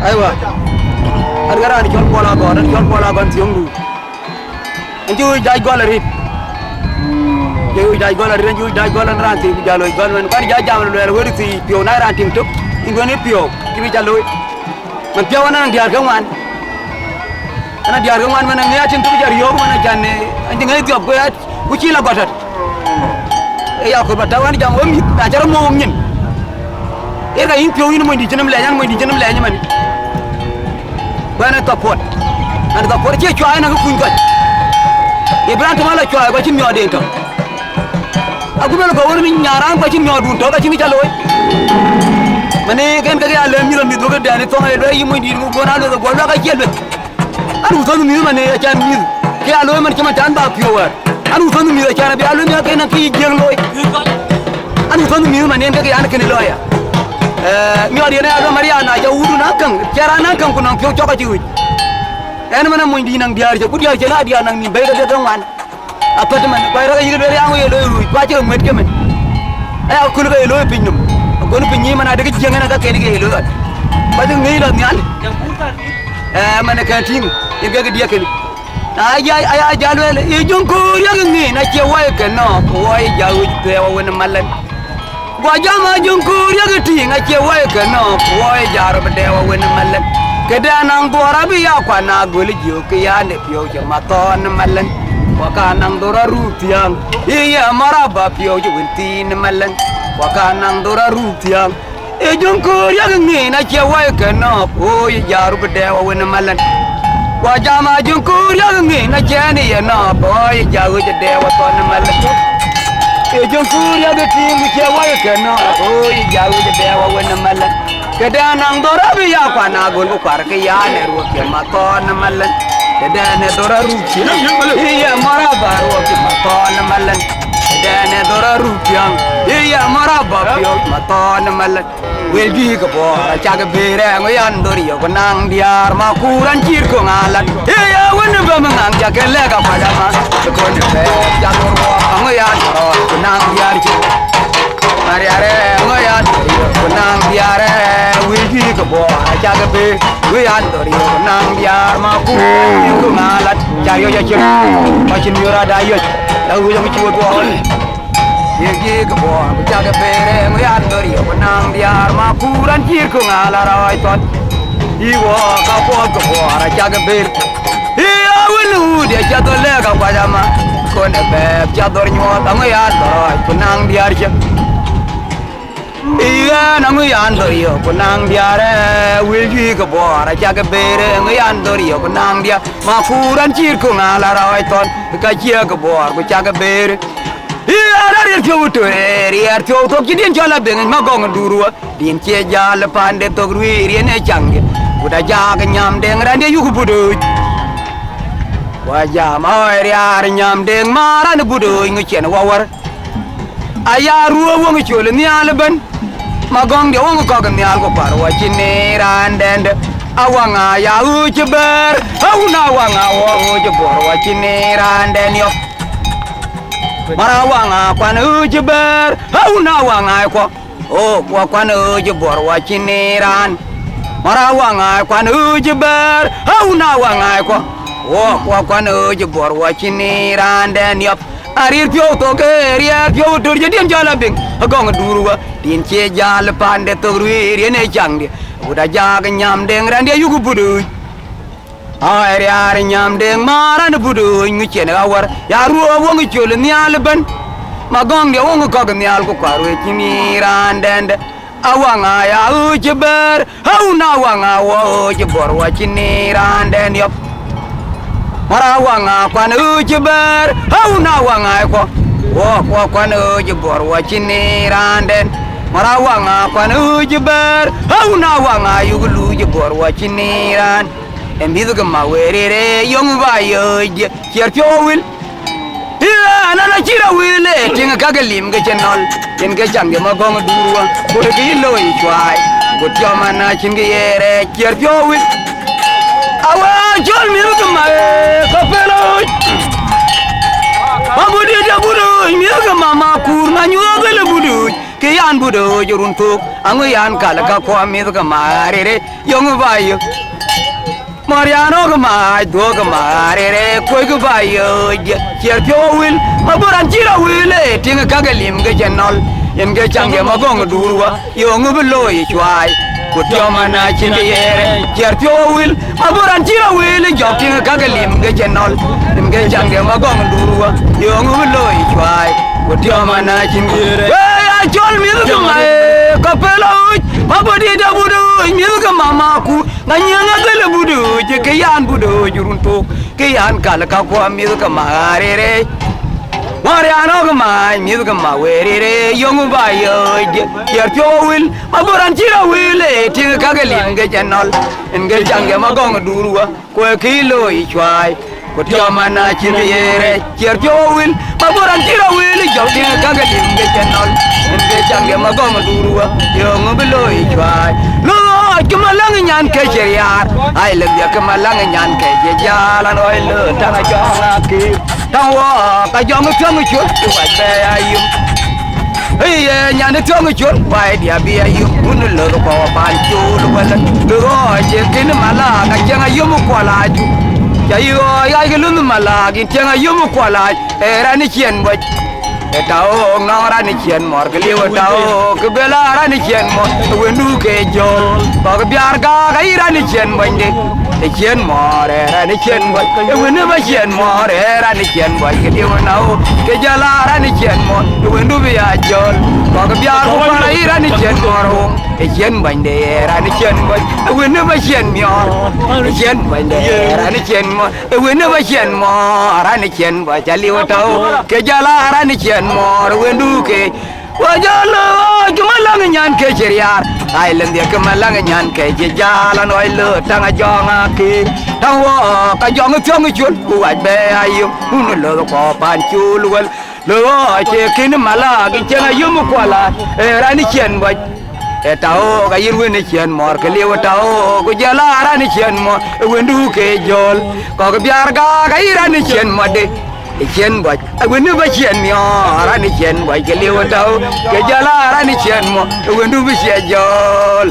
aywa ar gara ni jol bola gon tiongu anju jay gola rit jeyu jay gola rit anju jay gola ranti bi jalo gol men kan ja jam lo wori si pio na ranti tok ingone pio kibi jalo man pio wana ndiar kan wan ana diar kan wan man ngi atin tu jar yo man janne anji ngi job ko ku ci la gotat e ya ko batawan jam o mi ta jar mo ngin e ga yin pio yin mo di jenam le nyan mo di jenam le nyan man bana topot ana topot ci ci ay na ko kuñ ko Ibrahim mala choy ko ci myo de to agumel ko woni ñaarang ko ci myo du to ga ci mi taloy mané ken ka ya le mi lo mi do ga dani to ay do yi mo di mo gona lo go lo ga jelbe anu to mi mané ya chan mi ke alo man ci ma tan ba pio wa anu to mi ya chan bi alo mi ka na ki jeng loy anu to mi mané ga ya na ken lo ya mi odi na do mariana ja wudu na kan cara na kan ko non pio to ga ci wi en mana mo ndi nang diar je kudia je na dia nang ni be ga de wan apa de man ko ra yi do yang ye lo ru pa je met ke men ay ko lu ga lo pinnum ko nu pinni mana de je ngana ga ke de lo ba de ngi la nyal mana ka tin ye ga dia ke ay ja lo e jun ko ya ngi na je wa ke no ko wa ja u te wa wen malan wa ja ma jun ko ya ga ti na je wa ke no ko wa ja ro de wa wen malan kada nang dora biya kwa na gol jo ke ya ne pio je maton malan wa ka nang dora rutiang iya maraba pio je wintin malan wa ka nang dora rutiang e jonko ya ngi na che wa ke no o ya ru de wa wen malan wa jama jonko ya ngi na che ni ya no o ya u je de wa ton malan e jonko ya de ting che wa ke no o ya u je de wa wen malan kada nang dora biya kwa na gol ko par ke ya ne ru ke ma ton malan kada ne dora ru ki iya maraba ru ke ma ton malan kada ne dora ru ki iya maraba pio ma ton malan wel bi ko bo ra cha ga bere ngo yan dori yo ko nang diar ma kuran jir ko ngalan iya won ba mang ja ke le ka pa da ma ko ne be ja ro ngo ya ro ko nang diar ji mari are ngo ya ko nang diar wiji ko bo cha ga be wi an dori ko nang diar ma ku ko ngalat ja yo ya chi ma chin yo ra da yo da wi yo chi wo bo ye ko bo cha ga be re wi an dori ko nang diar ma ku ran chi ko ngala ra ai ton i wo ka bo ko bo ra cha ga be i a wi lu de cha do le ka pa ja ma ko ne be cha dor nyo ta ngo ya dori ko nang diar chi iya nang yan dori yo ko nang diare wil ji ko bo ra cha ga bere yan dori yo ko nang dia ma furan chir ko ngala ra ai ton ka chia ko bo ko cha ga bere iya ra ri cho to ri ar cho to ki din cha la ben ma gong duru din che ja la pande to ri ri ne chang ku da ja ga nyam deng ra ne yu ku bu wa ja ma ri ar nyam deng ma ra ne bu ngi chen wa war aya ruwa wo ngi chole ni ala ban magong dia wong ko gan nyal ko par wa chini randende awanga ya ujeber awuna wanga wo ujebor wa chini randen yo marawanga kwan ujeber awuna wanga ko o ko kwan ujebor wa chini ran marawanga kwan ujeber awuna wanga ko o ko kwan ujebor wa chini randen yo arir pio to ke ria pio dur je din jala bing agong duruwa din che jala pande to ri ne jangde uda jaga nyam deng ran dia yugu budu ai ari nyam deng maran budu ngi chen awar ya ruwa wong chul nyal ban magong dia wong ko ga nyal ko karu chimi ran dende awanga ya ujeber hauna wanga wo jebor wa chini ran den yop marawanga kwan ujeber hauna wanga ko wo kwan ujebor wa chini randen marawanga kwan ujeber hauna wanga yugulu jebor wa chini ran embidu ga mawerere yong ba yo chercho wil ila nana chira wile tinga kagalim ga chenol tin ga jange magong durwa ko gi loy chwai ko tioma na chinge yere chercho wil awa jol mi ga ma kapelo mamudi ja budu mi ga mama kur na nyu ga le budu ke yan budo jurun tuk angu yan kala ka ko mi ka mare re yong bayo Mariano ka mai do ka mare re ko ka bayo cher pyo wil maburan chira wil e tinga ka galim ga janol yen ga change magong durwa yong bulo yi chwai ko tyo mana chinde yere cher pyo wil maburan chira wil jok tinga ka galim ga janol yen ga change magong durwa yong bulo yi chwai ko tyo mana chinde yere Jol mi ka mai kapelo mabodi da budu mi ka mama ku nganya gele budu je ke yan budu jurun tok ke yan kala ka ko mi ka mare re Mariano ka mai mi ka ma were re yong ba yo yer pyo wil maburan chira wil e ti ka galim ge janol en ge jange magong durwa ko kilo I chwai ko tyo mana chiriere cher pyo wil maburan chira wil jo ti ka galim ge janol en ge jange magong durwa yong bilo I chwai lo kemalang nyan ke cheriar ai le ya kemalang nyan ke je jalan oi le tana jong ki tawa ka jong thong chu wa be ayum hey nyan thong chu bai dia bi ayum un le ko ban chu lo wala lo je kin mala ka jang ayum ko la ju ya yo ya ke lu mala ki jang ayum ko la era ni chien bo tao ngao ra ni chien mor ke liwa tao ke bela ra ni chien mo wendu ke jol ba ke biar ga ra ni chien bo ndi ni chien mor ra ni chien bo wendu ba chien mor ra ni chien bo ke liwa nao ke jala ra ni chien mo wendu bi ya jol ba ke biar ko ra ni chien mor ho ni chien bo ndi ra ni chien bo wendu ba chien mior ni chien bo ndi ra ni chien mo wendu ba chien mor ra ni chien bo jali wa tao ke jala ra ni chien mor wendu ke wajalo kemalang nyan ke cheriar ailen dia kemalang nyan ke jalan oi le tanga jonga ke tawo ka jonga chong chun buat be ayu un le ko pan chul wel le che kin mala ki chenga yum kwala ra ni chen bo tao ka yirwe ni chen mor ke lewa tao ku jala ra ni chen mo wendu ke jol ko ka biar ga ra ni chen mo de chen boy wendu ba chen mi ra ni chen boy ke lewa tao ke jala ra ni chen mo wendu bi che jol